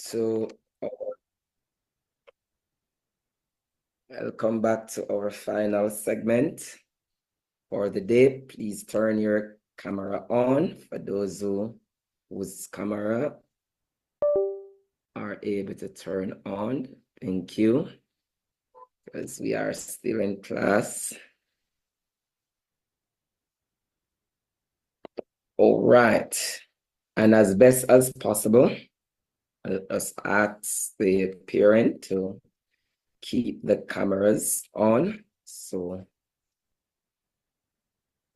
to welcome back to our final segment for the day. Please turn your camera on for those whose camera are able to turn on. Thank you, because we are still in class. All right, and as best as possible, let us ask the parent to keep the cameras on so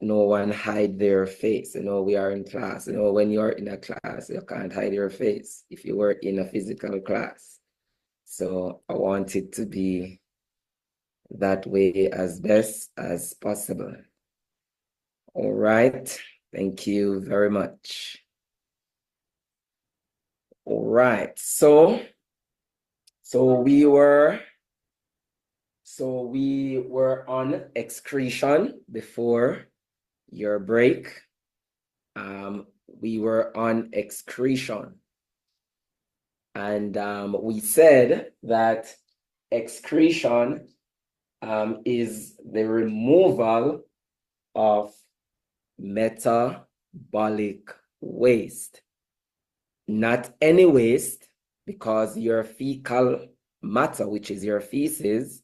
no one hide their face. We are in class. When you're in a class, you can't hide your face if you were in a physical class. So I want it to be that way as best as possible. All right. Thank you very much. All right. So we were on excretion before your break. We were on excretion. And we said that excretion is the removal of metabolic waste. Not any waste, because your fecal matter, which is your feces,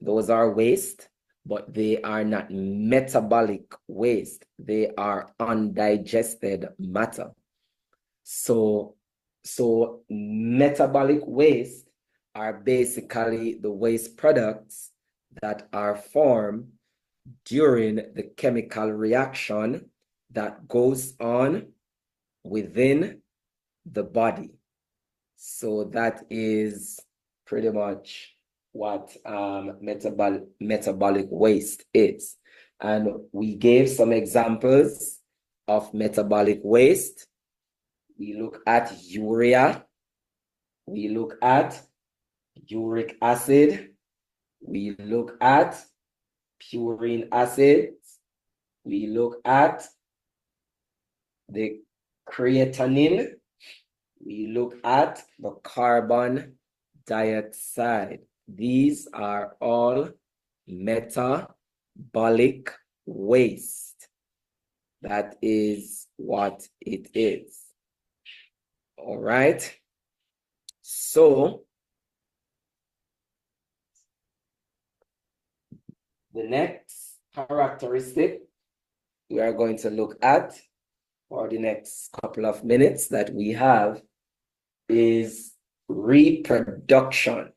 those are waste, but they are not metabolic waste. They are undigested matter. So metabolic waste are basically the waste products that are formed during the chemical reaction that goes on within the body. So that is pretty much what metabolic waste is. And we gave some examples of metabolic waste. We look at urea, we look at uric acid, we look at purine acid, we look at the creatinine, we look at the carbon dioxide. These are all metabolic waste. That is what it is. All right. So the next characteristic we are going to look at for the next couple of minutes that we have is reproduction.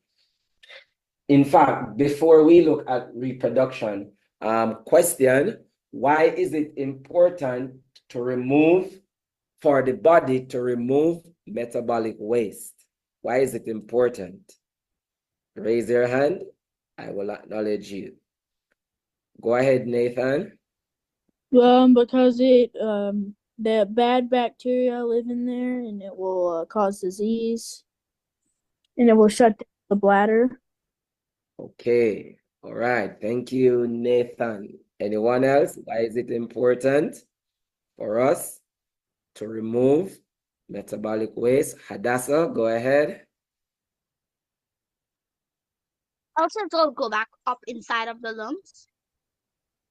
In fact, before we look at reproduction, question, why is it important for the body to remove metabolic waste? Why is it important? Raise your hand. I will acknowledge you. Go ahead, Nathan. Because the bad bacteria live in there, and it will cause disease, and it will shut down the bladder. Okay. All right. Thank you, Nathan. Anyone else? Why is it important for us to remove metabolic waste? Hadassah, go ahead. Also, it will go back up inside of the lungs.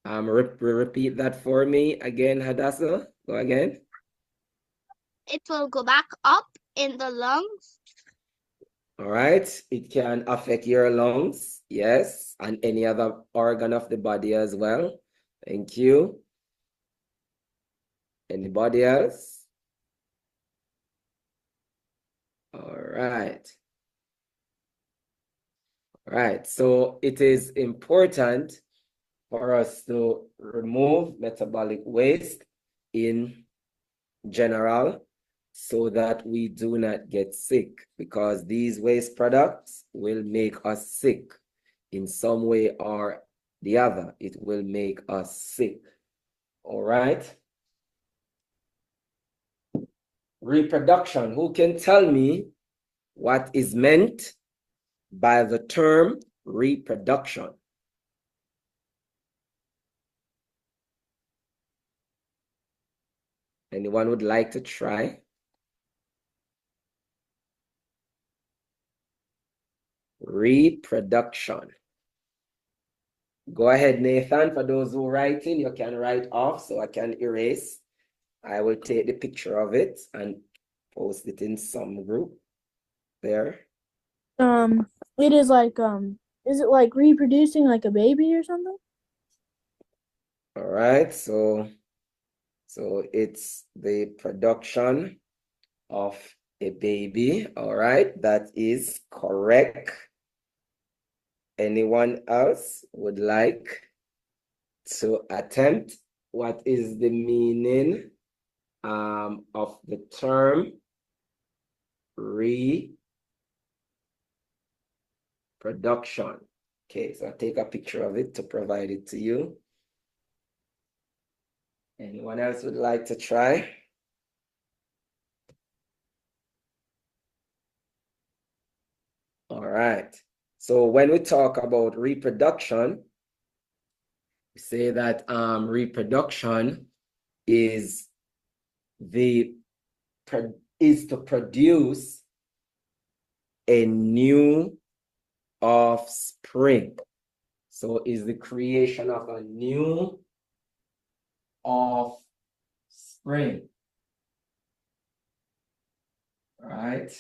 Repeat that for me again, Hadassah. Go again. It will go back up in the lungs. All right. It can affect your lungs, yes, and any other organ of the body as well. Thank you. Anybody else? All right. All right. So it is important for us to remove metabolic waste in general so that we do not get sick, because these waste products will make us sick in some way or the other. It will make us sick. All right. Reproduction. Who can tell me what is meant by the term reproduction? Anyone would like to try? reproduction. Go ahead, Nathan. For those who writing, you can write off so I can erase. I will take the picture of it and post it in some group there. It is like is it like reproducing like a baby or something? All right, so it's the production of a baby. All right, that is correct. Anyone else would like to attempt? What is the meaning of the term reproduction? Okay, so I'll take a picture of it to provide it to you. Anyone else would like to try? All right. So when we talk about reproduction, we say that reproduction is to produce a new offspring. So is the creation of a new offspring. Right?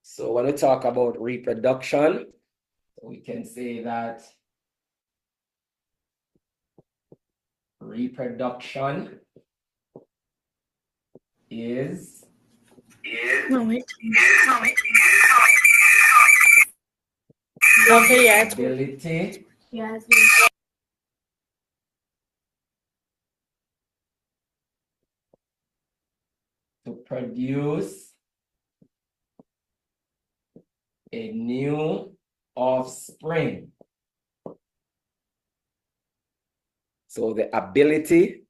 So when we talk about reproduction, we can say that reproduction is ability to produce a new offspring. So the ability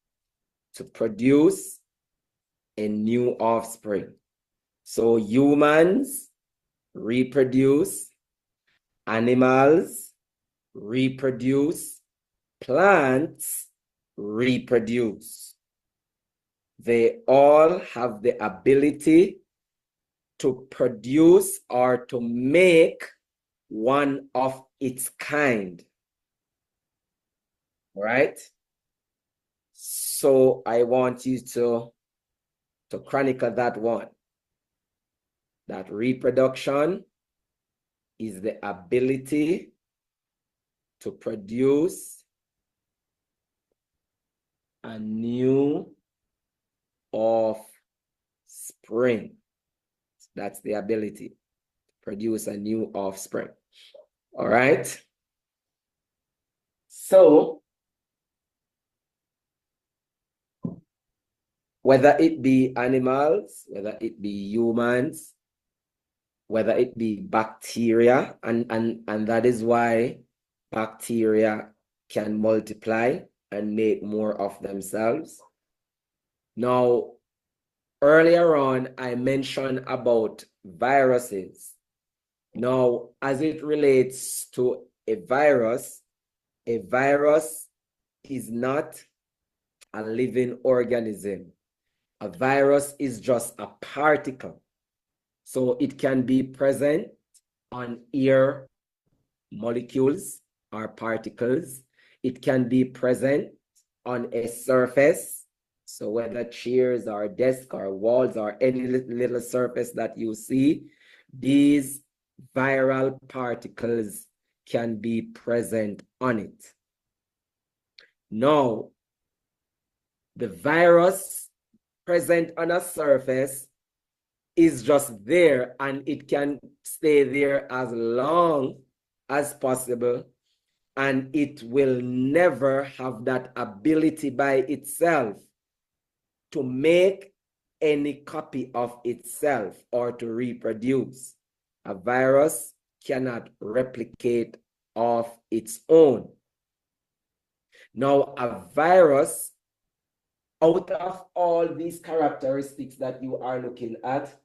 to produce a new offspring. So humans reproduce, animals reproduce, plants reproduce. They all have the ability to produce or to make one of its kind. Right? So I want you to chronicle that one. That reproduction is the ability to produce a new offspring. That's the ability to produce a new offspring. All right. So whether it be animals, whether it be humans, whether it be bacteria, and that is why bacteria can multiply and make more of themselves. Now, earlier on, I mentioned about viruses. Now, as it relates to a virus is not a living organism. A virus is just a particle. So it can be present on air molecules or particles. It can be present on a surface. So whether chairs or desk or walls or any little surface that you see, these viral particles can be present on it. Now, the virus present on a surface is just there, and it can stay there as long as possible, and it will never have that ability by itself to make any copy of itself or to reproduce. A virus cannot replicate of its own. Now, a virus, out of all these characteristics that you are looking at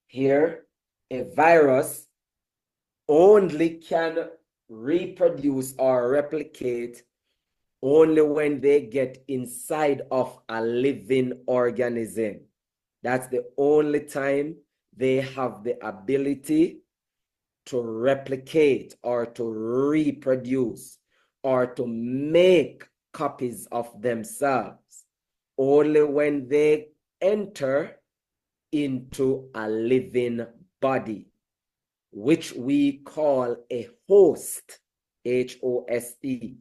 here, a virus only can reproduce or replicate only when they get inside of a living organism. That's the only time they have the ability to replicate or to reproduce or to make copies of themselves only when they enter into a living body, which we call a host, H-O-S-T,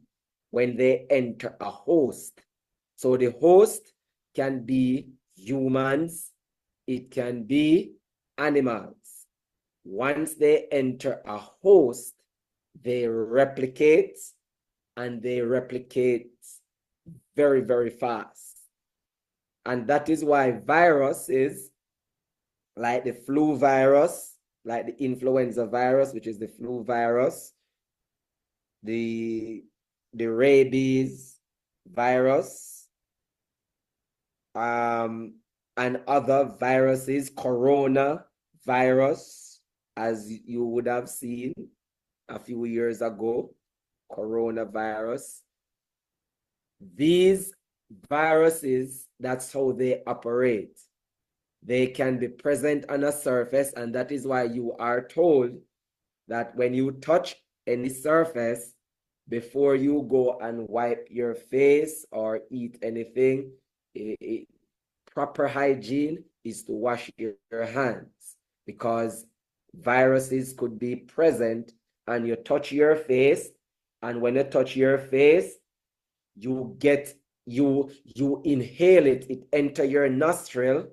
when they enter a host. So the host can be humans, it can be animals. Once they enter a host, they replicate, and they replicate very, very fast. And that is why viruses like the flu virus, like the influenza virus, which is the flu virus, the rabies virus, and other viruses, corona virus, as you would have seen a few years ago, coronavirus. These viruses, that's how they operate. They can be present on a surface, and that is why you are told that when you touch any surface, before you go and wipe your face or eat anything, proper hygiene is to wash your hands, because viruses could be present and you touch your face, and when you touch your face, you inhale it, it enter your nostril,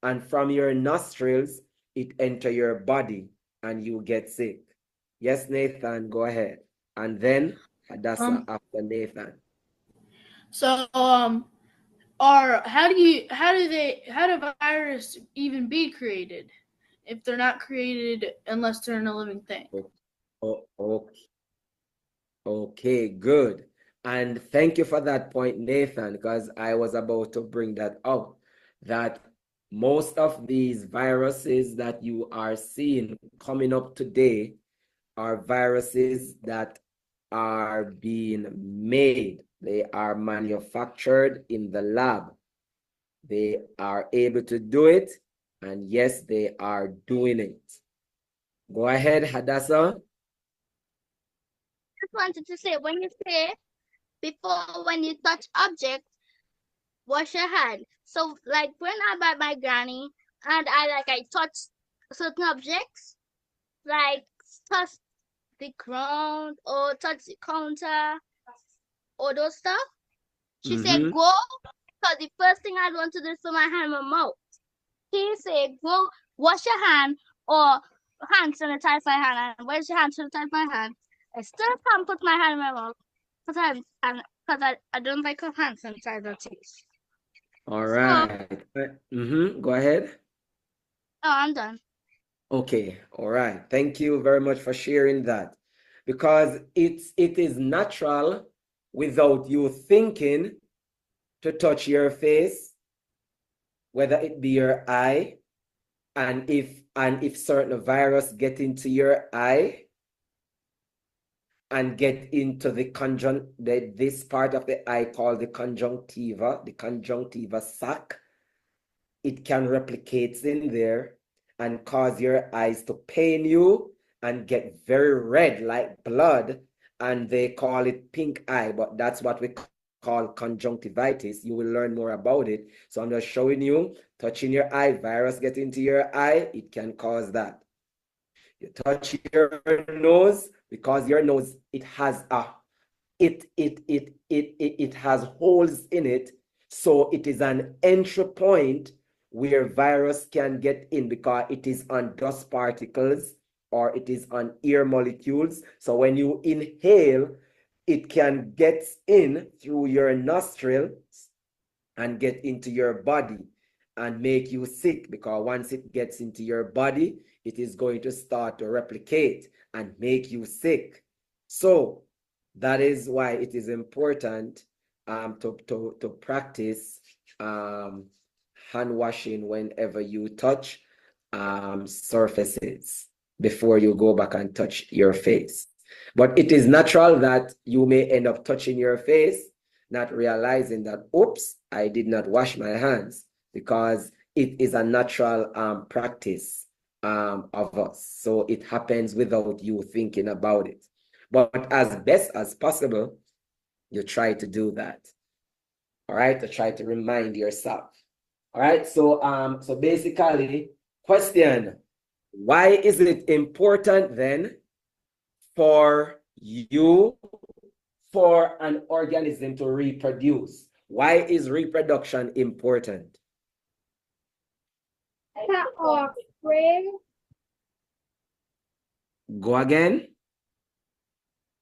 and from your nostrils, it enter your body and you get sick. Yes, Nathan, go ahead. And then Hadassah after Nathan. So, how do viruses even be created if they're not created unless they're in a living thing? Okay, good. And thank you for that point, Nathan, because I was about to bring that out, that most of these viruses that you are seeing coming up today are viruses that are being made. They are manufactured in the lab. They are able to do it, and yes, they are doing it. Go ahead, Hadassah. Just wanted to say, when you say when you touch objects, wash your hand. So like when I'm at my granny and I touch certain objects, like touch the ground or touch the counter or those stuff, she said go, because the first thing I want to do is put my hand in my mouth. He said go wash your hand or hand sanitize my hand, and wash your hand sanitize my hand. I still can't put my hand in my mouth because I don't like a hand sanitizer taste. All right. Go ahead. Oh, I'm done. Okay. All right. Thank you very much for sharing that, because it is natural without you thinking to touch your face, whether it be your eye, and if certain virus get into your eye and get into this part of the eye called the conjunctiva sac, it can replicate in there and cause your eyes to pain you and get very red like blood, and they call it pink eye, but that's what we call conjunctivitis. You will learn more about it. So I'm just showing you, touching your eye, virus get into your eye, it can cause that. You touch your nose, because your nose, it has it has holes in it, so it is an entry point where virus can get in, because it is on dust particles or it is on air molecules. So when you inhale, it can get in through your nostrils and get into your body and make you sick, because once it gets into your body, it is going to start to replicate and make you sick. So that is why it is important to practice hand washing whenever you touch surfaces before you go back and touch your face. But it is natural that you may end up touching your face, not realizing that, oops, I did not wash my hands, because it is a natural practice of us. So it happens without you thinking about it. But as best as possible, you try to do that. All right, to try to remind yourself. All right, so basically, question: why is it important then for an organism to reproduce? Why is reproduction important? Offspring. Go again.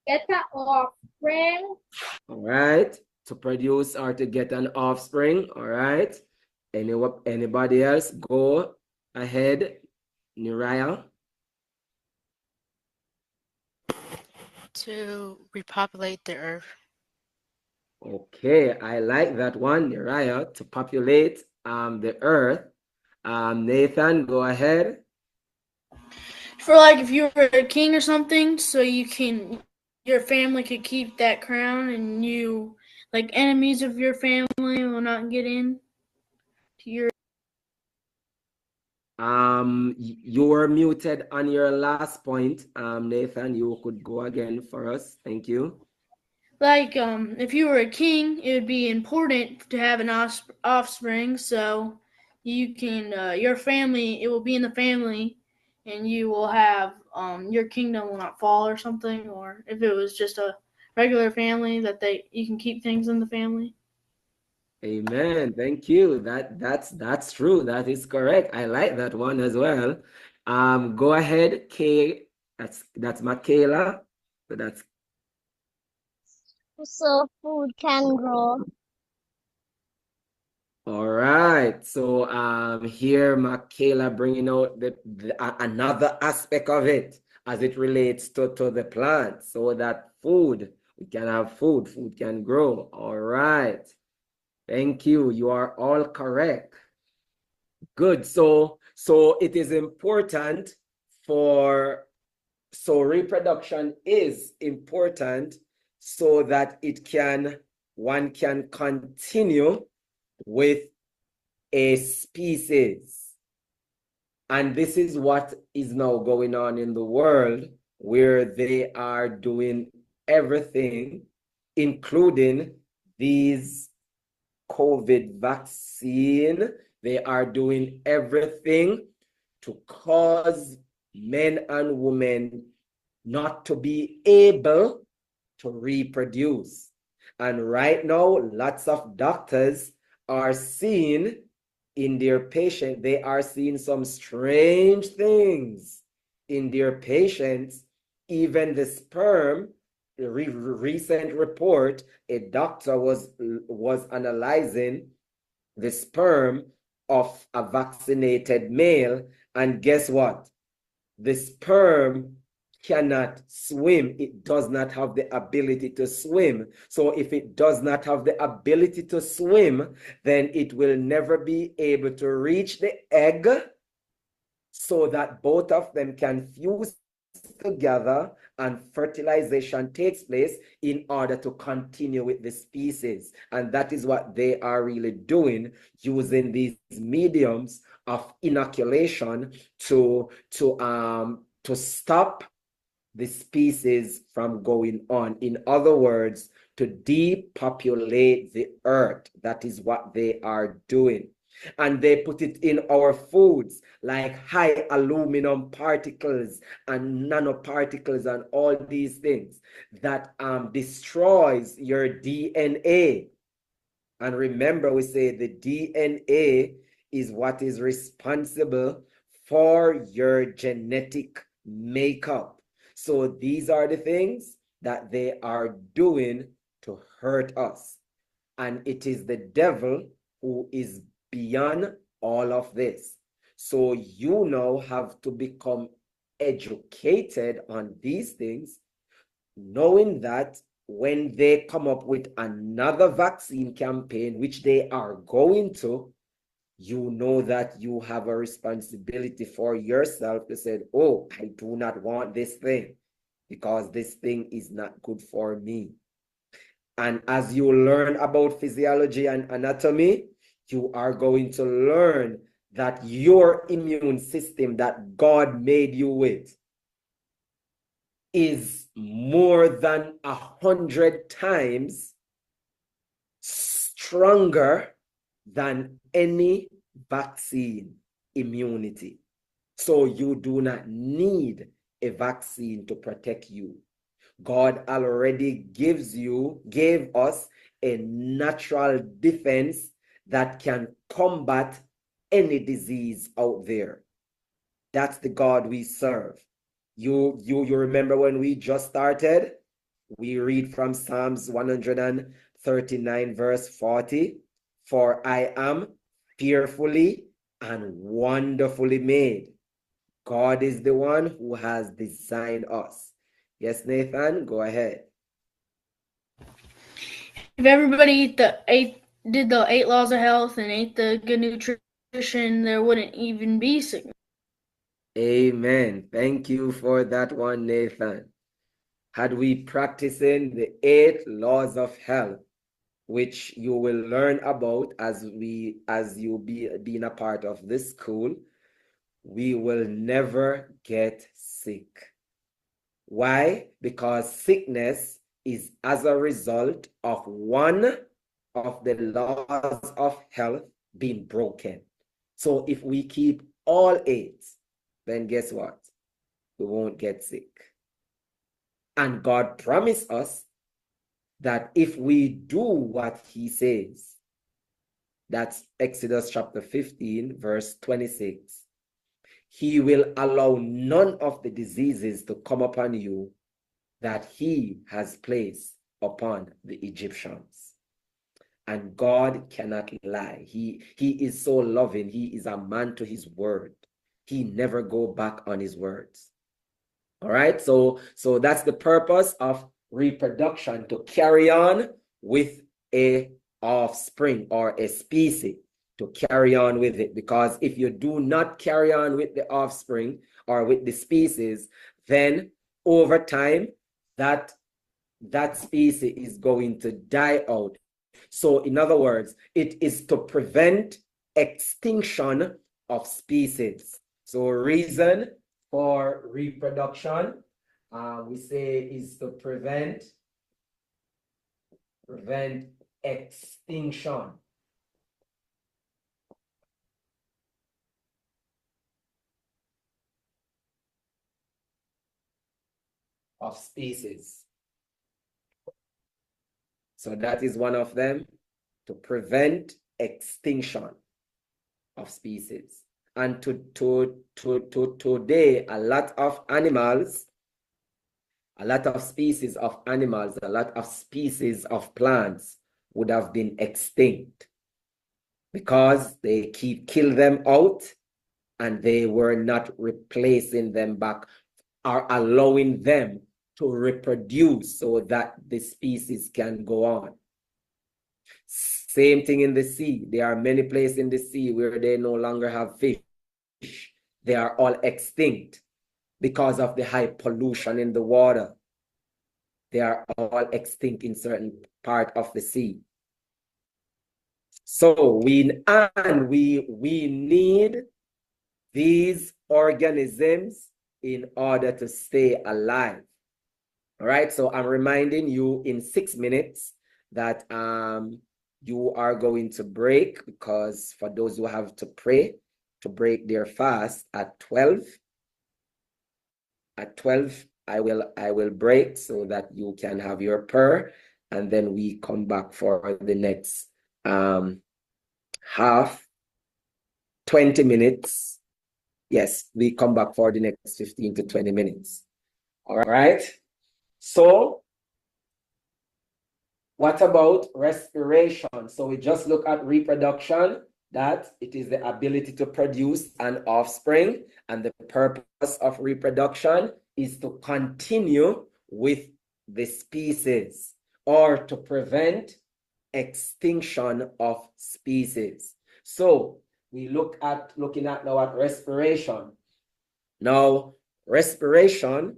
Get an offspring. All right, to produce or to get an offspring. All right, anybody else? Go ahead, Niraya. To repopulate the earth. Okay, I like that one, Niraya, to populate the earth. Nathan, go ahead. For like if you were a king or something, so your family could keep that crown, and you like enemies of your family will not get in to your. You were muted on your last point. Nathan, you could go again for us. Thank you. Like if you were a king, it would be important to have an offspring, so you can your family, it will be in the family, and you will have your kingdom will not fall or something. Or if it was just a regular family, that you can keep things in the family. Amen. Thank you. That's true. That is correct. I like that one as well. Go ahead, Kay. That's Michaela. So that's So food can grow. all right. So here Michaela bringing out another aspect of it as it relates to the plant, so that we can have food can grow. All right. Thank you. You are all correct. Good. So it is important so reproduction is important so that one can continue with a species. And this is what is now going on in the world, where they are doing everything, including these COVID vaccine. They are doing everything to cause men and women not to be able to reproduce. And right now, lots of doctors are seeing in their patient, they are seeing some strange things in their patients. Even the sperm, the recent report, a doctor was analyzing the sperm of a vaccinated male, and guess what? The sperm cannot swim. It does not have the ability to swim. So if it does not have the ability to swim, then it will never be able to reach the egg so that both of them can fuse together and fertilization takes place in order to continue with the species. And that is what they are really doing, using these mediums of inoculation to stop the species from going on. In other words, to depopulate the earth. That is what they are doing. And they put it in our foods, like high aluminum particles and nanoparticles and all these things that destroys your DNA. And remember, we say the DNA is what is responsible for your genetic makeup. So these are the things that they are doing to hurt us. And it is the devil who is beyond all of this. So you now have to become educated on these things, knowing that when they come up with another vaccine campaign, which they are going to, you know that you have a responsibility for yourself to say, oh, I do not want this thing because this thing is not good for me. And as you learn about physiology and anatomy, you are going to learn that your immune system that God made you with is more than 100 times stronger than any vaccine immunity. So you do not need a vaccine to protect you. God already gave us a natural defense that can combat any disease out there. That's the God we serve. You remember when we just started? We read from Psalms 139, verse 40. For I am fearfully and wonderfully made. God is the one who has designed us. Yes, Nathan, go ahead. If everybody did the 8 laws of health and ate the good nutrition, there wouldn't even be sickness. Amen. Thank you for that one, Nathan. Had we practicing the 8 laws of health, which you will learn about as you being a part of this school, we will never get sick. Why? Because sickness is as a result of one of the laws of health being broken. So if we keep all 8, then guess what? We won't get sick. And God promised us that if we do what he says, that's Exodus chapter 15, verse 26, he will allow none of the diseases to come upon you that he has placed upon the Egyptians. And God cannot lie. He is so loving. He is a man to his word. He never go back on his words. All right, so that's the purpose of reproduction, to carry on with a offspring or a species, to carry on with it. Because if you do not carry on with the offspring or with the species, then over time that species is going to die out. So in other words, it is to prevent extinction of species. So reason for reproduction, we say, is to prevent extinction of species. So that is one of them, to prevent extinction of species. And today, a lot of animals, a lot of species of animals, a lot of species of plants would have been extinct because they kill them out and they were not replacing them back or allowing them to reproduce so that the species can go on. Same thing in the sea. There are many places in the sea where they no longer have fish. They are all extinct because of the high pollution in the water. They are all extinct in certain part of the sea. So we need these organisms in order to stay alive. All right, so I'm reminding you in 6 minutes that you are going to break, because for those who have to pray, to break their fast at 12. At 12, I will break so that you can have your prayer, and then we come back for the next half, 20 minutes. Yes, we come back for the next 15 to 20 minutes. All right. So what about respiration? So we just look at reproduction, that it is the ability to produce an offspring, and the purpose of reproduction is to continue with the species or to prevent extinction of species. So we looking at now at respiration. Now, respiration,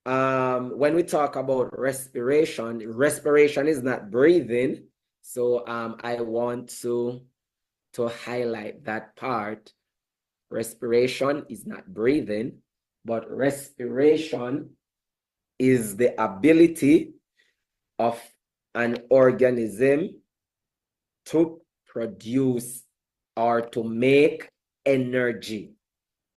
when we talk about respiration is not breathing. So I want to highlight that part Respiration is not breathing, but respiration is the ability of an organism to produce or to make energy.